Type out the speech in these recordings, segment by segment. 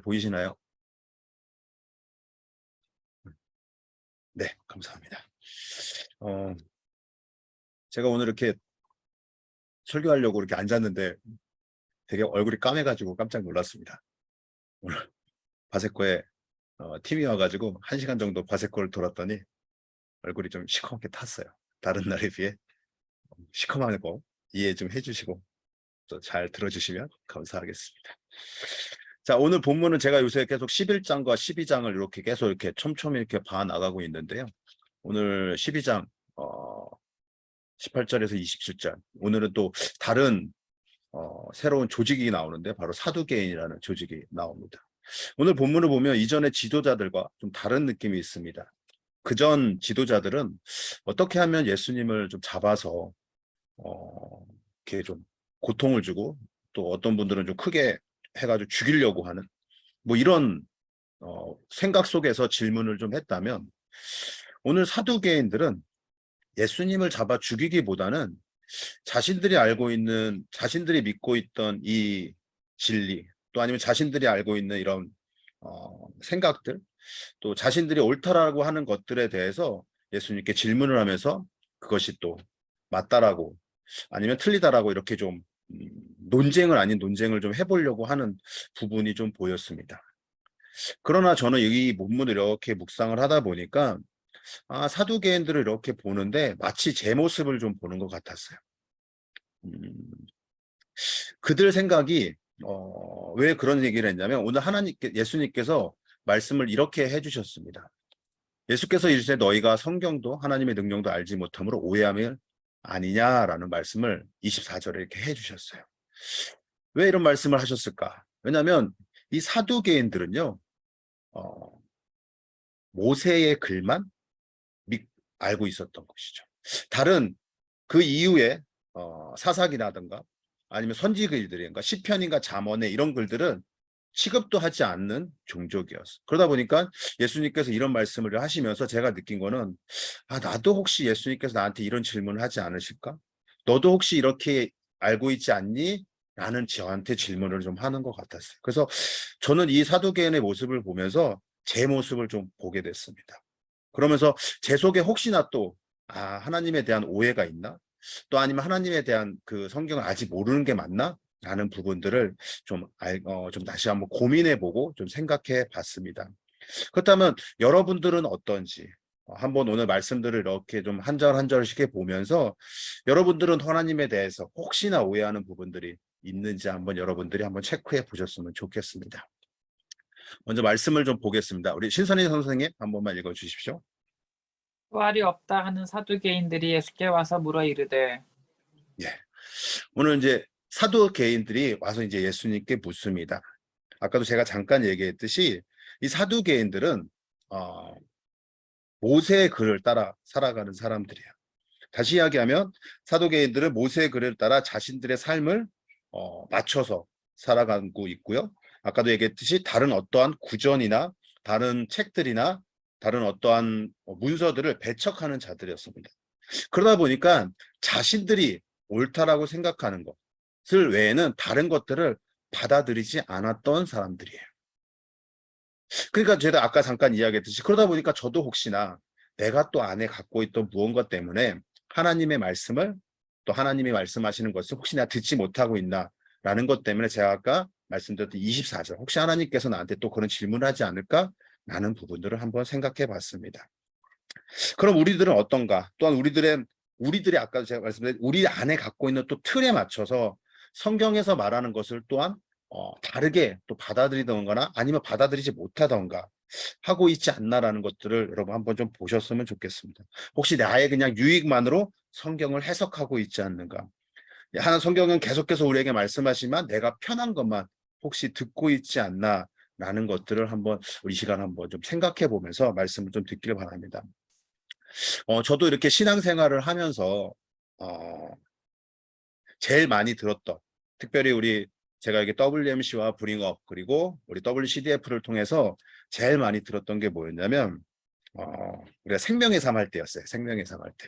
보이시나요? 네, 감사합니다. 제가 오늘 이렇게 설교하려고 이렇게 앉았는데 되게 얼굴이 까매가지고 깜짝 놀랐습니다. 오늘 바세코에 팀이 와가지고 1시간 정도 바세코를 돌았더니 얼굴이 좀 시커멓게 탔어요. 다른 날에 비해 시커먼 거 이해 좀 해주시고 또 잘 들어주시면 감사하겠습니다. 자, 오늘 본문은 제가 요새 계속 11장과 12장을 이렇게 계속 이렇게 촘촘히 이렇게 봐 나가고 있는데요. 오늘 12장 18절에서 27절, 오늘은 또 다른 새로운 조직이 나오는데 바로 사두개인이라는 조직이 나옵니다. 오늘 본문을 보면 이전의 지도자들과 좀 다른 느낌이 있습니다. 그전 지도자들은 어떻게 하면 예수님을 좀 잡아서 이렇게 좀 고통을 주고 또 어떤 분들은 좀 크게 해가지고 죽이려고 하는 뭐 이런 생각 속에서 질문을 좀 했다면, 오늘 사두개인들은 예수님을 잡아 죽이기보다는 자신들이 알고 있는, 자신들이 믿고 있던 이 진리, 또 아니면 자신들이 알고 있는 이런 생각들, 또 자신들이 옳다라고 하는 것들에 대해서 예수님께 질문을 하면서 그것이 또 맞다라고 아니면 틀리다라고 이렇게 좀 논쟁을 아닌 논쟁을 좀 해보려고 하는 부분이 좀 보였습니다. 그러나 저는 이 본문을 이렇게 묵상을 하다 보니까 사두개인들을 이렇게 보는데 마치 제 모습을 좀 보는 것 같았어요. 그들 생각이 왜 그런 얘기를 했냐면, 오늘 예수님께서 말씀을 이렇게 해주셨습니다. 예수께서 이르시되 너희가 성경도 하나님의 능력도 알지 못함으로 오해함이 아니냐라는 말씀을 24절에 이렇게 해주셨어요. 왜 이런 말씀을 하셨을까? 왜냐하면 이 사두개인들은요, 모세의 글만 알고 있었던 것이죠. 다른 그 이후에 사사기라든가 아니면 선지글들인가 시편인가 잠언에 이런 글들은 취급도 하지 않는 종족이었어. 그러다 보니까 예수님께서 이런 말씀을 하시면서 제가 느낀 거는, 나도 혹시 예수님께서 나한테 이런 질문을 하지 않으실까? 너도 혹시 이렇게 알고 있지 않니? 라는 저한테 질문을 좀 하는 것 같았어요. 그래서 저는 이 사두개인의 모습을 보면서 제 모습을 좀 보게 됐습니다. 그러면서 제 속에 혹시나 또 하나님에 대한 오해가 있나? 또 아니면 하나님에 대한 그 성경을 아직 모르는 게 맞나? 라는 부분들을 좀 다시 한번 고민해보고 좀 생각해 봤습니다. 그렇다면 여러분들은 어떤지 한번 오늘 말씀들을 이렇게 좀 한 절 한 절씩 보면서 여러분들은 하나님에 대해서 혹시나 오해하는 부분들이 있는지 한번 여러분들이 한번 체크해 보셨으면 좋겠습니다. 먼저 말씀을 좀 보겠습니다. 우리 신선희 선생님 한 번만 읽어 주십시오. 부활이 없다 하는 사두개인들이 예수께 와서 물어 이르되. 예. 오늘 이제 사두개인들이 와서 이제 예수님께 묻습니다. 아까도 제가 잠깐 얘기했듯이 이 사두개인들은 모세의 글을 따라 살아가는 사람들이에요. 다시 이야기하면 사두개인들은 모세의 글을 따라 자신들의 삶을 맞춰서 살아가고 있고요. 아까도 얘기했듯이 다른 어떠한 구전이나 다른 책들이나 다른 어떠한 문서들을 배척하는 자들이었습니다. 그러다 보니까 자신들이 옳다라고 생각하는 것을 외에는 다른 것들을 받아들이지 않았던 사람들이에요. 그러니까 제가 아까 잠깐 이야기했듯이 그러다 보니까 저도 혹시나 내가 또 안에 갖고 있던 무언가 때문에 하나님의 말씀을, 또 하나님이 말씀하시는 것을 혹시 내가 듣지 못하고 있나 라는 것 때문에 제가 아까 말씀드렸던 24절, 혹시 하나님께서 나한테 또 그런 질문을 하지 않을까 라는 부분들을 한번 생각해 봤습니다. 그럼 우리들은 어떤가? 또한 우리들이 아까도 제가 말씀드린 우리 안에 갖고 있는 또 틀에 맞춰서 성경에서 말하는 것을 또한 다르게 또 받아들이던거나 아니면 받아들이지 못하던가 하고 있지 않나라는 것들을 여러분 한번 좀 보셨으면 좋겠습니다. 혹시 나의 그냥 유익만으로 성경을 해석하고 있지 않는가? 하나 성경은 계속해서 우리에게 말씀하시지만 내가 편한 것만 혹시 듣고 있지 않나라는 것들을 한번 우리 시간 한번 좀 생각해 보면서 말씀을 좀 듣기를 바랍니다. 저도 이렇게 신앙생활을 하면서 제일 많이 들었던, 특별히 제가 이게 WMC와 브링업 그리고 우리 WCDF를 통해서 제일 많이 들었던 게 뭐였냐면 우리가 생명의 삶 할 때였어요. 생명의 삶 할 때.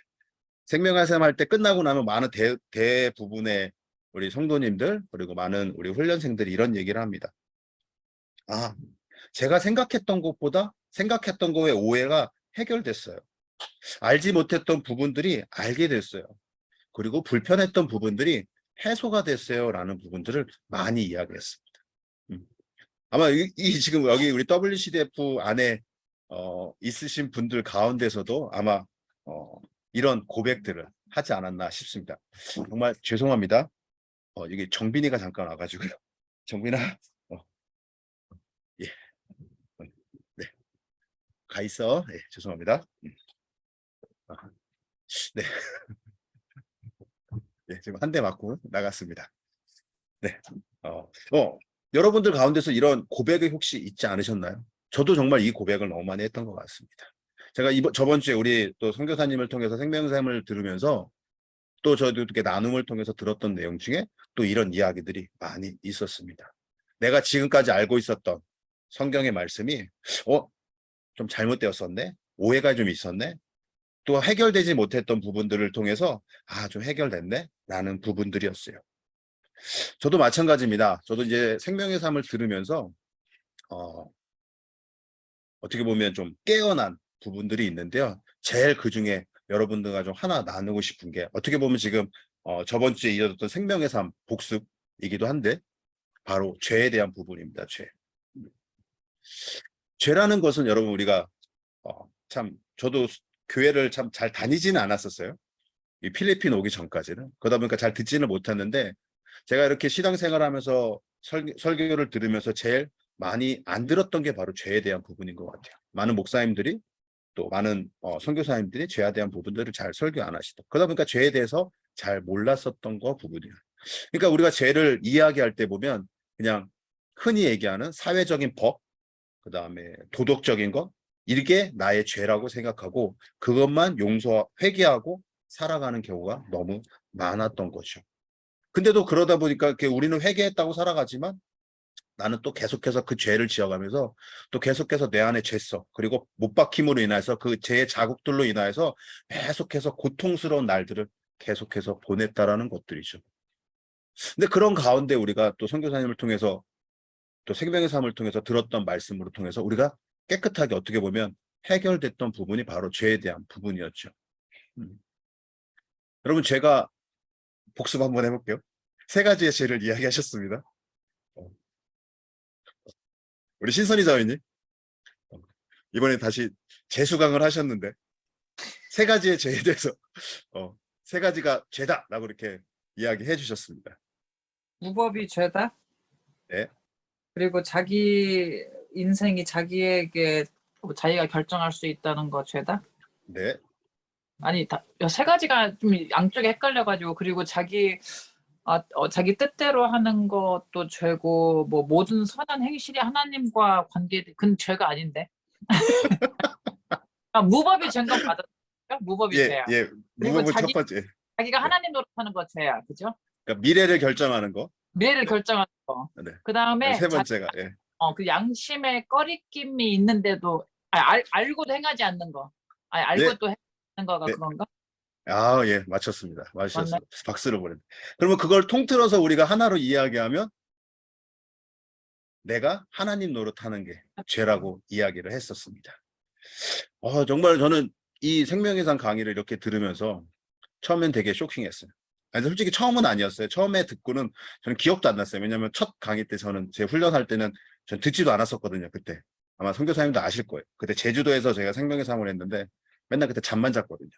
생명의 삶 할 때 끝나고 나면 많은 대부분의 우리 성도님들 그리고 많은 우리 훈련생들이 이런 얘기를 합니다. 아, 제가 생각했던 거의 오해가 해결됐어요. 알지 못했던 부분들이 알게 됐어요. 그리고 불편했던 부분들이 해소가 됐어요라는 부분들을 많이 이야기했습니다. 아마 이 지금 여기 우리 WCDF 안에 있으신 분들 가운데서도 아마 이런 고백들을 하지 않았나 싶습니다. 정말 죄송합니다. 이게 정빈이가 잠깐 와가지고요. 정빈아, 예, 네, 가 있어. 예, 죄송합니다. 아, 네, 네, 지금 한 대 맞고 나갔습니다. 네, 여러분들 가운데서 이런 고백이 혹시 있지 않으셨나요? 저도 정말 이 고백을 너무 많이 했던 것 같습니다. 제가 저번 주에 우리 또 선교사님을 통해서 생명샘을 들으면서 또 저도 이렇게 나눔을 통해서 들었던 내용 중에 또 이런 이야기들이 많이 있었습니다. 내가 지금까지 알고 있었던 성경의 말씀이 좀 잘못되었었네, 오해가 좀 있었네, 또 해결되지 못했던 부분들을 통해서 좀 해결됐네 라는 부분들이었어요. 저도 마찬가지입니다. 저도 이제 생명의 삶을 들으면서 어떻게 보면 좀 깨어난 부분들이 있는데요. 제일 그중에 여러분들과 좀 하나 나누고 싶은 게, 어떻게 보면 지금 저번 주에 이어졌던 생명의 삶 복습이기도 한데, 바로 죄에 대한 부분입니다. 죄. 죄라는 것은 여러분, 우리가 참 저도 교회를 참 잘 다니지는 않았었어요. 이 필리핀 오기 전까지는. 그러다 보니까 잘 듣지는 못했는데, 제가 이렇게 신앙생활하면서 설교를 들으면서 제일 많이 안 들었던 게 바로 죄에 대한 부분인 것 같아요. 많은 목사님들이, 또 많은 선교사님들이 죄에 대한 부분들을 잘 설교 안 하시다. 그러다 보니까 죄에 대해서 잘 몰랐었던 거 부분이에요. 그러니까 우리가 죄를 이야기할 때 보면 그냥 흔히 얘기하는 사회적인 법, 그 다음에 도덕적인 것, 이게 나의 죄라고 생각하고 그것만 회개하고 살아가는 경우가 너무 많았던 거죠. 근데도 그러다 보니까 우리는 회개했다고 살아가지만 나는 또 계속해서 그 죄를 지어가면서 또 계속해서 내 안에 죄성, 그리고 못 박힘으로 인해서 그 죄의 자국들로 인하여서 계속해서 고통스러운 날들을 계속해서 보냈다라는 것들이죠. 근데 그런 가운데 우리가 또 선교사님을 통해서, 또 생명의 삶을 통해서 들었던 말씀으로 통해서 우리가 깨끗하게 어떻게 보면 해결됐던 부분이 바로 죄에 대한 부분이었죠. 여러분, 제가 복습 한번 해볼게요. 세 가지의 죄를 이야기하셨습니다. 우리 신선희 자매님, 이번에 다시 재수강을 하셨는데 세 가지의 죄에 대해서 세 가지가 죄다라고 이렇게 이야기해 주셨습니다. 무법이 죄다? 네, 그리고 자기 인생이 자기에게 자기가 결정할 수 있다는 거 죄다? 네, 아니, 세 가지가 좀 양쪽에 헷갈려가지고, 그리고 자기 뜻대로 하는 것도 죄고, 뭐 모든 선한 행실이 하나님과 그건 죄가 아닌데. 무법이 죄인 건 맞아. 무법이 예, 죄야. 예. 그리고 무법은 첫 번째. 자기가 네. 하나님 노릇하는 거 죄야. 그죠? 그러니까 미래를 결정하는 거. 미래를 네, 결정하는 거. 네. 그 다음에 세 번째가 예. 그 양심에 꺼리낌이 있는데도, 알고도 행하지 않는 거. 네, 알고 또 행하는 거가 네. 그건가? 예, 맞췄습니다. 맞나? 맞으셨어요. 박수를 보내. 그러면 그걸 통틀어서 우리가 하나로 이야기하면 내가 하나님 노릇하는 게 죄라고 이야기를 했었습니다. 정말 저는 이 생명의 산 강의를 이렇게 들으면서 처음엔 되게 쇼킹했어요. 아니, 솔직히 처음은 아니었어요. 처음에 듣고는 저는 기억도 안 났어요. 왜냐하면 첫 강의 때 저는 제 훈련할 때는 전 듣지도 않았었거든요. 그때 아마 선교사님도 아실 거예요. 그때 제주도에서 제가 생명의 삶을 했는데 맨날 그때 잠만 잤거든요.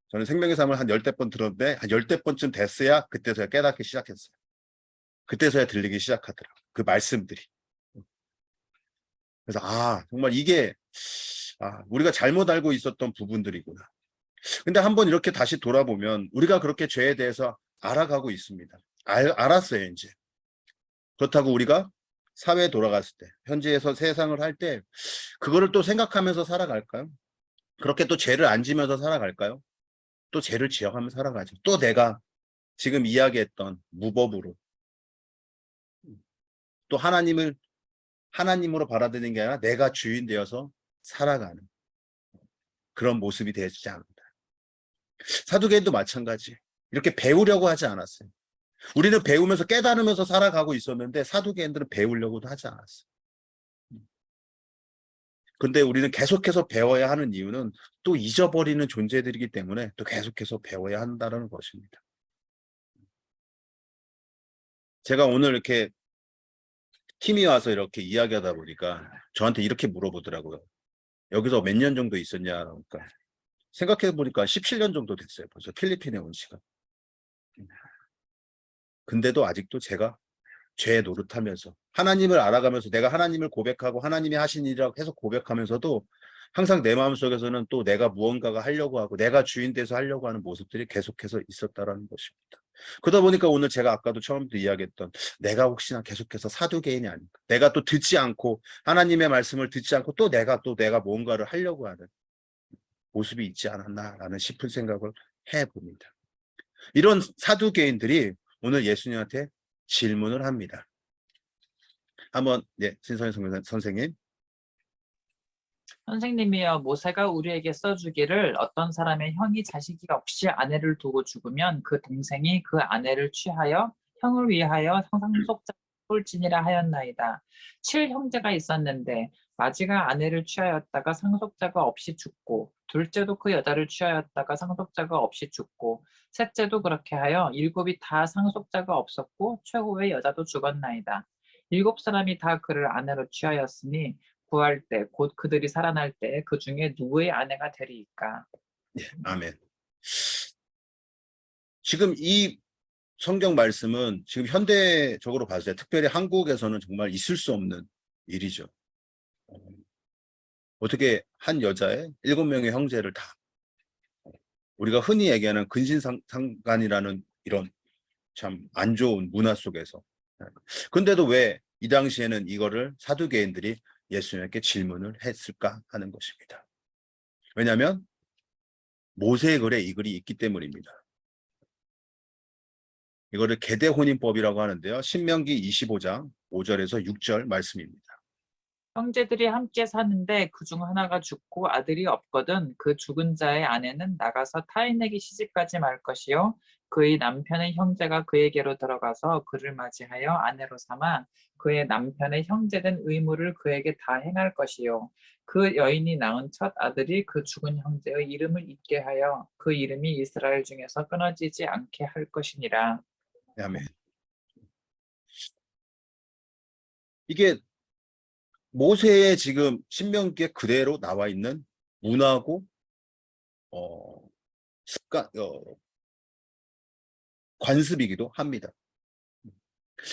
저는 생명의 삶을 한 10대 번 들었는데 한 10대 번쯤 됐어야 그때서야 깨닫기 시작했어요. 그때서야 들리기 시작하더라고요. 그 말씀들이. 그래서 정말 이게 우리가 잘못 알고 있었던 부분들이구나. 근데 한번 이렇게 다시 돌아보면 우리가 그렇게 죄에 대해서 알아가고 있습니다. 알았어요, 이제. 그렇다고 우리가 사회에 돌아갔을 때, 현지에서 세상을 할 때, 그거를 또 생각하면서 살아갈까요? 그렇게 또 죄를 안 지면서 살아갈까요? 또 죄를 지어가면서 살아가죠. 또 내가 지금 이야기했던 무법으로, 또 하나님으로 받아들이는 게 아니라 내가 주인 되어서 살아가는 그런 모습이 되지 않는다. 사도계도 마찬가지. 이렇게 배우려고 하지 않았어요. 우리는 배우면서 깨달으면서 살아가고 있었는데 사두개인들은 배우려고도 하지 않았어. 근데 우리는 계속해서 배워야 하는 이유는 또 잊어버리는 존재들이기 때문에 또 계속해서 배워야 한다는 것입니다. 제가 오늘 이렇게 팀이 와서 이렇게 이야기하다 보니까 저한테 이렇게 물어보더라고요. 여기서 몇 년 정도 있었냐. 그러니까 생각해 보니까 17년 정도 됐어요. 벌써 필리핀에 온 시간. 근데도 아직도 제가 죄 노릇하면서 하나님을 알아가면서 내가 하나님을 고백하고 하나님이 하신 일이라고 계속 고백하면서도 항상 내 마음속에서는 또 내가 무언가가 하려고 하고 내가 주인 돼서 하려고 하는 모습들이 계속해서 있었다라는 것입니다. 그러다 보니까 오늘 제가 아까도 처음부터 이야기했던 내가 혹시나 계속해서 사두개인이 아닌가, 내가 또 듣지 않고 하나님의 말씀을 듣지 않고 또 내가 무언가를 하려고 하는 모습이 있지 않았나라는 싶은 생각을 해봅니다. 이런 사두개인들이 오늘 예수님한테 질문을 합니다. 한번 신선희 선생님. 선생님이여, 모세가 우리에게 써주기를 어떤 사람의 형이 자식이 없이 아내를 두고 죽으면 그 동생이 그 아내를 취하여 형을 위하여 상속자 꼴지니라 하였나이다. 7형제가 있었는데 마지가 아내를 취하였다가 상속자가 없이 죽고, 둘째도 그 여자를 취하였다가 상속자가 없이 죽고, 셋째도 그렇게 하여 7이 다 상속자가 없었고 최후의 여자도 죽었나이다. 7사람이 다 그를 아내로 취하였으니 구할 때, 곧 그들이 살아날 때 그 중에 누구의 아내가 되리이까? 아멘. 지금 이 성경 말씀은 지금 현대적으로 봤을 때 특별히 한국에서는 정말 있을 수 없는 일이죠. 어떻게 한 여자의 7명의 형제를 다, 우리가 흔히 얘기하는 근신상간이라는 이런 참 안 좋은 문화 속에서, 근데도 왜 이 당시에는 이거를 사두개인들이 예수님께 질문을 했을까 하는 것입니다. 왜냐하면 모세의 글에 이 글이 있기 때문입니다. 이거를 계대혼인법이라고 하는데요. 신명기 25장 5절에서 6절 말씀입니다. 형제들이 함께 사는데 그 중 하나가 죽고 아들이 없거든 그 죽은 자의 아내는 나가서 타인에게 시집가지 말 것이요 그의 남편의 형제가 그에게로 들어가서 그를 맞이하여 아내로 삼아 그의 남편의 형제된 의무를 그에게 다 행할 것이요 그 여인이 낳은 첫 아들이 그 죽은 형제의 이름을 잊게 하여 그 이름이 이스라엘 중에서 끊어지지 않게 할 것이니라. 아멘. 이게 모세의 지금 신명기에 그대로 나와 있는 문화고 습관, 관습이기도 합니다.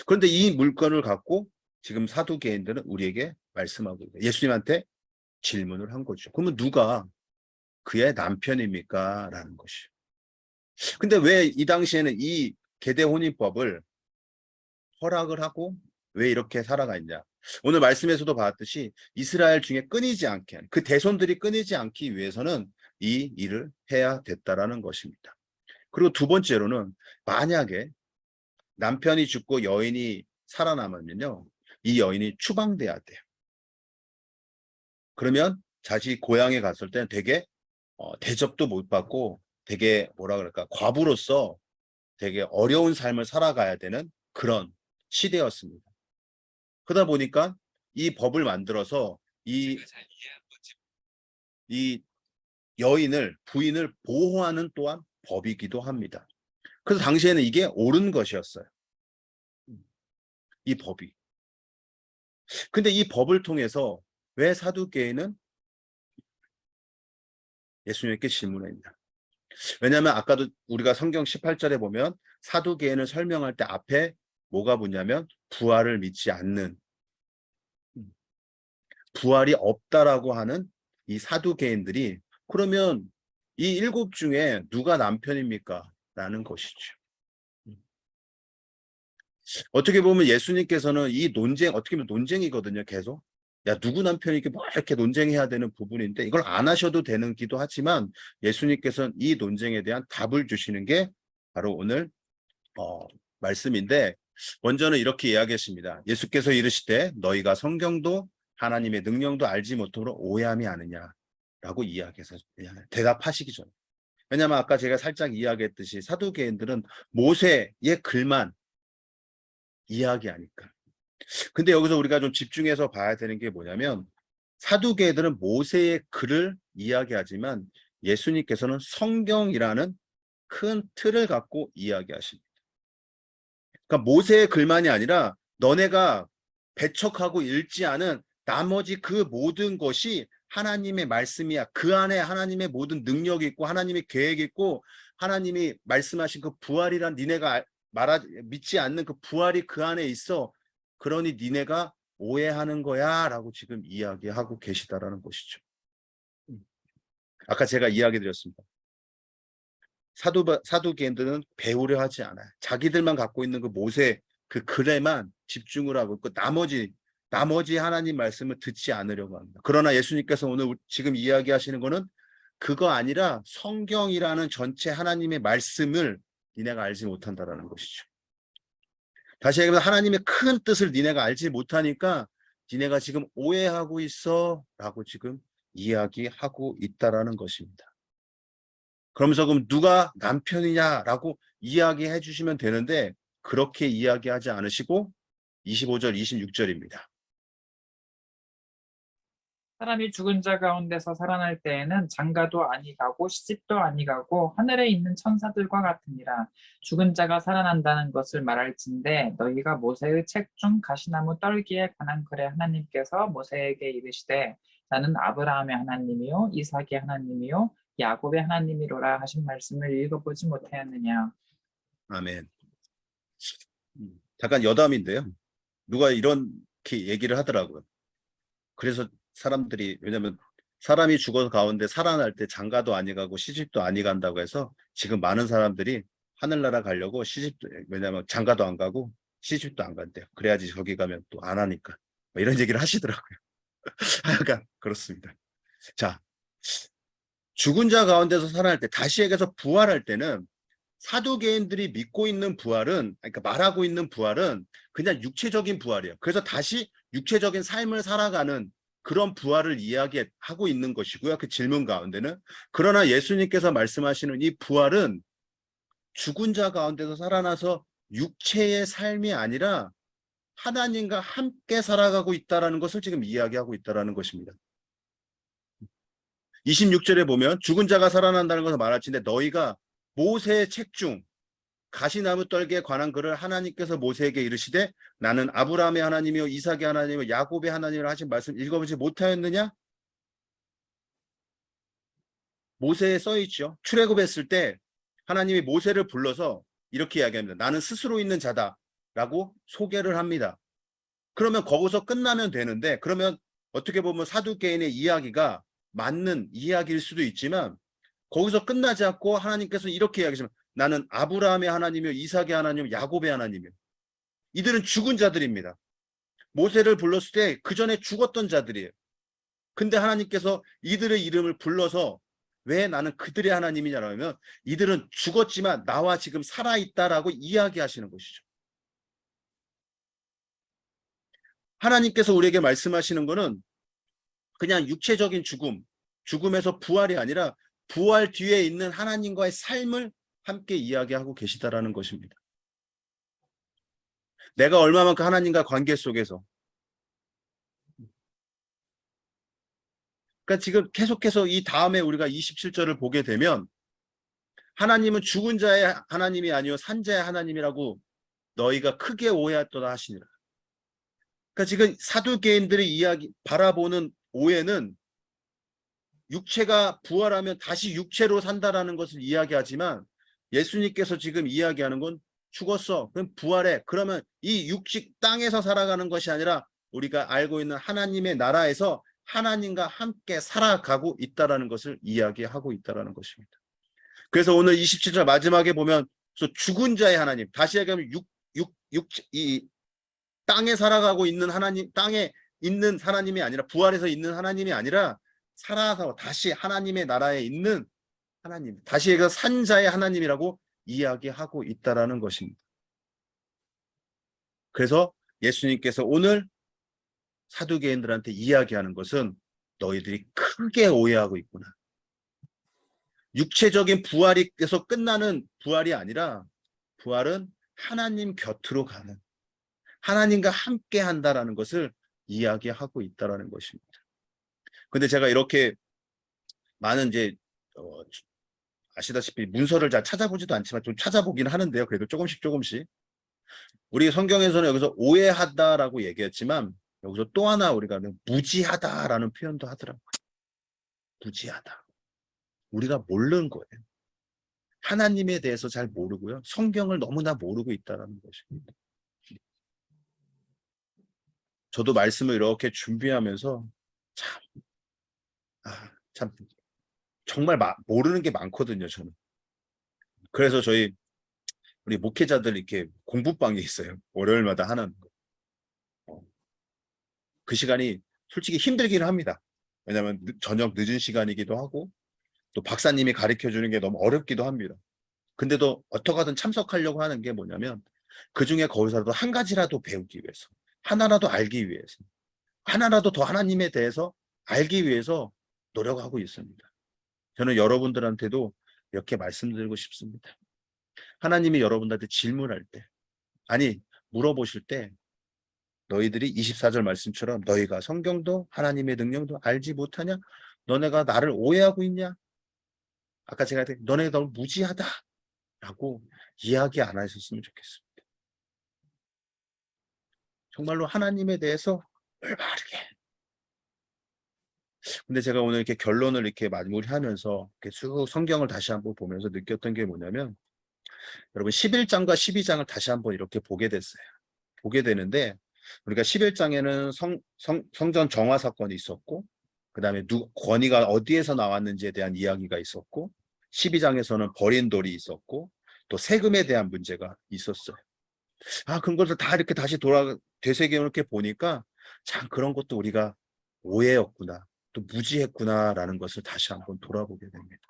그런데 이 물건을 갖고 지금 사두개인들은 우리에게 말씀하고 있어요. 예수님한테 질문을 한 거죠. 그러면 누가 그의 남편입니까? 라는 것이요. 근데 왜 이 당시에는 이 계대혼인법을 허락을 하고 왜 이렇게 살아가 있냐? 오늘 말씀에서도 봤듯이 이스라엘 중에 끊이지 않게, 그 대손들이 끊이지 않기 위해서는 이 일을 해야 됐다라는 것입니다. 그리고 두 번째로는 만약에 남편이 죽고 여인이 살아남으면요, 이 여인이 추방돼야 돼요. 그러면 자신이 고향에 갔을 때는 되게 대접도 못 받고 되게 뭐라 그럴까, 과부로서 되게 어려운 삶을 살아가야 되는 그런 시대였습니다. 그러다 보니까 이 법을 만들어서 이 부인을 보호하는 또한 법이기도 합니다. 그래서 당시에는 이게 옳은 것이었어요. 이 법이. 근데 이 법을 통해서 왜 사두개인은 예수님께 질문했냐? 왜냐하면 아까도 우리가 성경 18절에 보면 사두개인을 설명할 때 앞에 뭐가 붙냐면 부활을 믿지 않는, 부활이 없다라고 하는 이 사두개인들이, 그러면 이 7 중에 누가 남편입니까? 라는 것이죠. 어떻게 보면 예수님께서는 이 논쟁, 어떻게 보면 논쟁이거든요, 계속. 야, 누구 남편이 이렇게 뭐 이렇게 논쟁해야 되는 부분인데 이걸 안 하셔도 되는 기도 하지만 예수님께서는 이 논쟁에 대한 답을 주시는 게 바로 오늘 말씀인데, 먼저는 이렇게 이야기했습니다. 예수께서 이르시되 너희가 성경도 하나님의 능력도 알지 못함으로 오해함이 아느냐라고 이야기해서 대답하시기 전에, 왜냐하면 아까 제가 살짝 이야기했듯이 사두개인들은 모세의 글만 이야기하니까. 근데 여기서 우리가 좀 집중해서 봐야 되는 게 뭐냐면 사두개인들은 모세의 글을 이야기하지만 예수님께서는 성경이라는 큰 틀을 갖고 이야기하십니다. 그러니까 모세의 글만이 아니라 너네가 배척하고 읽지 않은 나머지 그 모든 것이 하나님의 말씀이야. 그 안에 하나님의 모든 능력이 있고 하나님의 계획이 있고 하나님이 말씀하신 그 부활이란 니네가 믿지 않는 그 부활이 그 안에 있어. 그러니 니네가 오해하는 거야 라고 지금 이야기하고 계시다라는 것이죠. 아까 제가 이야기 드렸습니다. 사두개인들은 배우려 하지 않아요. 자기들만 갖고 있는 그 모세 그 글에만 집중을 하고 있고 나머지 하나님 말씀을 듣지 않으려고 합니다. 그러나 예수님께서 오늘 지금 이야기하시는 거는 그거 아니라 성경이라는 전체 하나님의 말씀을 니네가 알지 못한다라는 것이죠. 다시 얘기하면 하나님의 큰 뜻을 니네가 알지 못하니까 니네가 지금 오해하고 있어 라고 지금 이야기하고 있다라는 것입니다. 그러면서 그럼 누가 남편이냐라고 이야기해 주시면 되는데 그렇게 이야기하지 않으시고 25절, 26절입니다. 사람이 죽은 자 가운데서 살아날 때에는 장가도 아니가고 시집도 아니가고 하늘에 있는 천사들과 같으니라. 죽은 자가 살아난다는 것을 말할진대 너희가 모세의 책 중 가시나무 떨기에 관한 글에 하나님께서 모세에게 이르시되 나는 아브라함의 하나님이요 이삭의 하나님이요 야곱의 하나님이로라 하신 말씀을 읽어보지 못하였느냐. 아멘. 잠깐 여담인데요. 누가 이렇게 얘기를 하더라고요. 그래서 사람들이 왜냐면 사람이 죽어서 가운데 살아날 때 장가도 아니 가고 시집도 아니 간다고 해서 지금 많은 사람들이 하늘나라 가려고 시집도 왜냐면 장가도 안 가고 시집도 안 간대요. 그래야지 거기 가면 또 안 하니까 뭐 이런 얘기를 하시더라고요. 하여간 그렇습니다. 자, 죽은 자 가운데서 살아날 때 다시 얘기해서 부활할 때는 사두개인들이 믿고 있는 부활은 그러니까 말하고 있는 부활은 그냥 육체적인 부활이에요. 그래서 다시 육체적인 삶을 살아가는 그런 부활을 이야기하고 있는 것이고요. 그 질문 가운데는 그러나 예수님께서 말씀하시는 이 부활은 죽은 자 가운데서 살아나서 육체의 삶이 아니라 하나님과 함께 살아가고 있다는 것을 지금 이야기하고 있다는 것입니다. 26절에 보면 죽은 자가 살아난다는 것을 말할진데 너희가 모세의 책 중 가시나무 떨기에 관한 글을 하나님께서 모세에게 이르시되 나는 아브라함의 하나님이요 이삭의 하나님이요 야곱의 하나님이라 하신 말씀 읽어보지 못하였느냐? 모세에 써있죠. 출애굽했을 때 하나님이 모세를 불러서 이렇게 이야기합니다. 나는 스스로 있는 자다라고 소개를 합니다. 그러면 거기서 끝나면 되는데 그러면 어떻게 보면 사두개인의 이야기가 맞는 이야기일 수도 있지만 거기서 끝나지 않고 하나님께서 이렇게 이야기하시면 나는 아브라함의 하나님이요 이삭의 하나님이요 야곱의 하나님이요. 이들은 죽은 자들입니다. 모세를 불렀을 때 그 전에 죽었던 자들이에요. 근데 하나님께서 이들의 이름을 불러서 왜 나는 그들의 하나님이냐고 하면 이들은 죽었지만 나와 지금 살아있다라고 이야기하시는 것이죠. 하나님께서 우리에게 말씀하시는 것은 그냥 육체적인 죽음에서 부활이 아니라 부활 뒤에 있는 하나님과의 삶을 함께 이야기하고 계시다라는 것입니다. 내가 얼마만큼 하나님과 관계 속에서 그러니까 지금 계속해서 이 다음에 우리가 27절을 보게 되면 하나님은 죽은 자의 하나님이 아니요 산자의 하나님이라고 너희가 크게 오해했도다 하시니라. 그러니까 지금 사두개인들의 이야기 바라보는 오해는 육체가 부활하면 다시 육체로 산다라는 것을 이야기하지만 예수님께서 지금 이야기하는 건 죽었어. 그럼 부활해. 그러면 이 육식 땅에서 살아가는 것이 아니라 우리가 알고 있는 하나님의 나라에서 하나님과 함께 살아가고 있다라는 것을 이야기하고 있다라는 것입니다. 그래서 오늘 27절 마지막에 보면 죽은 자의 하나님, 다시 얘기하면 이 땅에 살아가고 있는 하나님, 땅에 있는 하나님이 아니라 부활해서 있는 하나님이 아니라 살아서 다시 하나님의 나라에 있는 하나님, 다시 얘기해서 산자의 하나님이라고 이야기하고 있다라는 것입니다. 그래서 예수님께서 오늘 사두개인들한테 이야기하는 것은 너희들이 크게 오해하고 있구나. 육체적인 부활이 돼서 끝나는 부활이 아니라 부활은 하나님 곁으로 가는, 하나님과 함께 한다라는 것을 이야기하고 있다라는 것입니다. 근데 제가 이렇게 많은 이제 아시다시피 문서를 잘 찾아보지도 않지만 좀 찾아보긴 하는데요. 그래도 조금씩 우리 성경에서는 여기서 오해하다라고 얘기했지만 여기서 또 하나 우리가 무지하다라는 표현도 하더라고요. 무지하다. 우리가 모르는 거예요. 하나님에 대해서 잘 모르고요. 성경을 너무나 모르고 있다는 것입니다. 저도 말씀을 이렇게 준비하면서 참, 참 정말 모르는 게 많거든요, 저는. 그래서 우리 목회자들 이렇게 공부방이 있어요. 월요일마다 하는 거. 그 시간이 솔직히 힘들긴 합니다. 왜냐하면 저녁 늦은 시간이기도 하고 또 박사님이 가르쳐 주는 게 너무 어렵기도 합니다. 근데도 어떻게 하든 참석하려고 하는 게 뭐냐면 그중에 거기서라도 한 가지라도 배우기 위해서, 하나라도 알기 위해서, 하나라도 더 하나님에 대해서 알기 위해서 노력하고 있습니다. 저는 여러분들한테도 이렇게 말씀드리고 싶습니다. 하나님이 여러분들한테 질문할 때, 아니 물어보실 때 너희들이 24절 말씀처럼 너희가 성경도 하나님의 능력도 알지 못하냐? 너네가 나를 오해하고 있냐? 아까 제가 너네가 너무 무지하다 라고 이야기 안 하셨으면 좋겠습니다. 정말로 하나님에 대해서 올바르게. 근데 제가 오늘 이렇게 결론을 이렇게 마무리하면서 이렇게 쭉 성경을 다시 한번 보면서 느꼈던 게 뭐냐면 여러분 11장과 12장을 다시 한번 이렇게 보게 됐어요. 보게 되는데 우리가 11장에는 성전 정화 사건이 있었고 그 다음에 권위가 어디에서 나왔는지에 대한 이야기가 있었고 12장에서는 버린 돌이 있었고 또 세금에 대한 문제가 있었어요. 그런 것을 다 이렇게 다시 되새겨 이렇게 보니까 참 그런 것도 우리가 오해였구나 또 무지했구나라는 것을 다시 한번 돌아보게 됩니다.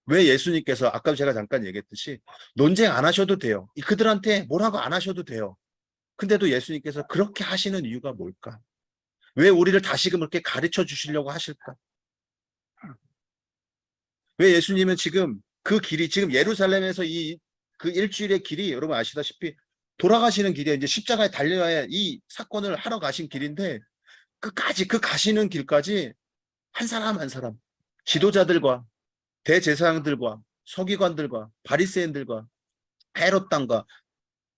왜 예수님께서 아까 제가 잠깐 얘기했듯이 논쟁 안 하셔도 돼요. 그들한테 뭐라고 안 하셔도 돼요. 근데도 예수님께서 그렇게 하시는 이유가 뭘까? 왜 우리를 다시금 그렇게 가르쳐 주시려고 하실까? 왜 예수님은 지금 그 길이 지금 예루살렘에서 그 일주일의 길이 여러분 아시다시피 돌아가시는 길이에요. 이제 십자가에 달려야 이 사건을 하러 가신 길인데 끝까지 그 가시는 길까지 한 사람 한 사람 지도자들과 대제사장들과 서기관들과 바리새인들과 헤롯 당과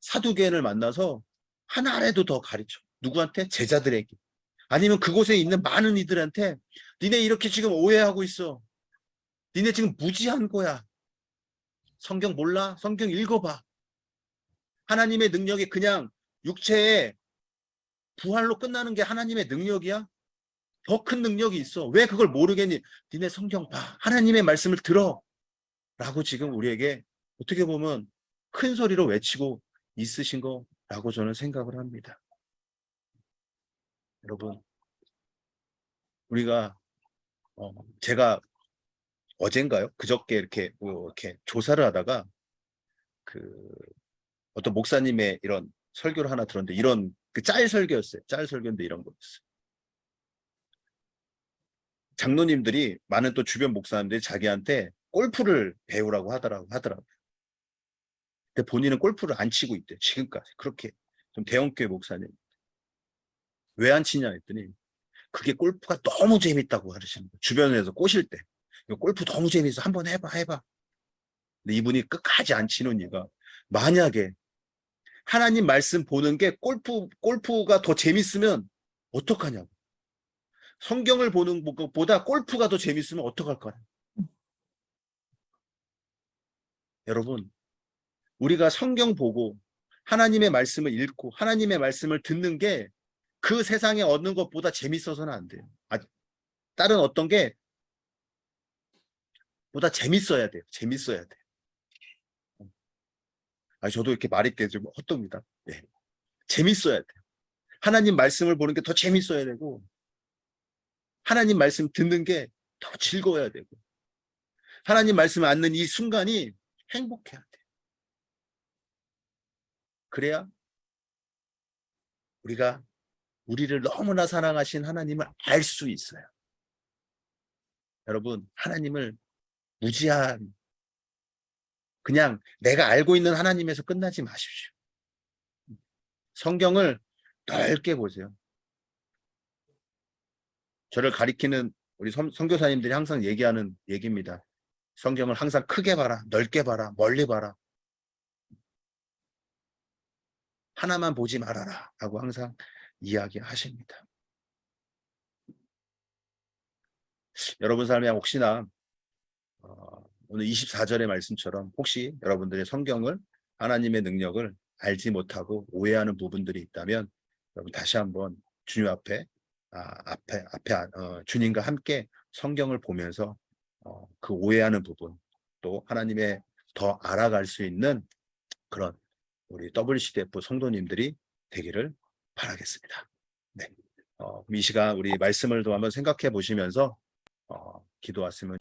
사두개인을 만나서 하나라도 더 가르쳐. 누구한테? 제자들에게. 아니면 그곳에 있는 많은 이들한테 니네 이렇게 지금 오해하고 있어. 니네 지금 무지한 거야. 성경 몰라? 성경 읽어봐. 하나님의 능력이 그냥 육체의 부활로 끝나는 게 하나님의 능력이야? 더 큰 능력이 있어. 왜 그걸 모르겠니? 니네 성경 봐. 하나님의 말씀을 들어. 라고 지금 우리에게 어떻게 보면 큰 소리로 외치고 있으신 거라고 저는 생각을 합니다. 여러분, 우리가 제가 어젠가요? 그저께 이렇게 조사를 하다가 그 어떤 목사님의 이런 설교를 하나 들었는데 이런 그 짤 설교였어요. 짤 설교인데 이런 거였어요. 장로님들이 많은 또 주변 목사님들이 자기한테 골프를 배우라고 하더라고요. 근데 본인은 골프를 안 치고 있대. 지금까지 그렇게 좀 대형교회 목사님. 왜 안 치냐 했더니 그게 골프가 너무 재밌다고 하시는 거예요. 주변에서 꼬실 때. 골프 너무 재밌어. 한번 해봐. 근데 이분이 끝까지 안 치는 이유가 만약에 하나님 말씀 보는 게 골프가 더 재밌으면 어떡하냐고. 성경을 보는 것보다 골프가 더 재밌으면 어떡할 거야. 여러분, 우리가 성경 보고 하나님의 말씀을 읽고 하나님의 말씀을 듣는 게 그 세상에 얻는 것보다 재밌어서는 안 돼요. 다른 어떤 게 보다 재밌어야 돼요. 재밌어야 돼요. 저도 이렇게 말이 좀 헛돕니다. 네. 재밌어야 돼요. 하나님 말씀을 보는 게 더 재밌어야 되고 하나님 말씀 듣는 게 더 즐거워야 되고 하나님 말씀을 앉는 이 순간이 행복해야 돼요. 그래야 우리가 우리를 너무나 사랑하신 하나님을 알 수 있어요. 여러분, 하나님을 무지한 그냥 내가 알고 있는 하나님에서 끝나지 마십시오. 성경을 넓게 보세요. 저를 가리키는 우리 선교사님들이 항상 얘기하는 얘기입니다. 성경을 항상 크게 봐라, 넓게 봐라, 멀리 봐라. 하나만 보지 말아라 라고 항상 이야기하십니다. 여러분 삶에 혹시나 오늘 24절의 말씀처럼 혹시 여러분들의 성경을 하나님의 능력을 알지 못하고 오해하는 부분들이 있다면 여러분 다시 한번 주님 앞에 주님과 함께 성경을 보면서 그 오해하는 부분 또 하나님의 더 알아갈 수 있는 그런 우리 WCDF 성도님들이 되기를 바라겠습니다. 네, 이 시간 우리 말씀을 또 한번 생각해 보시면서 기도하시면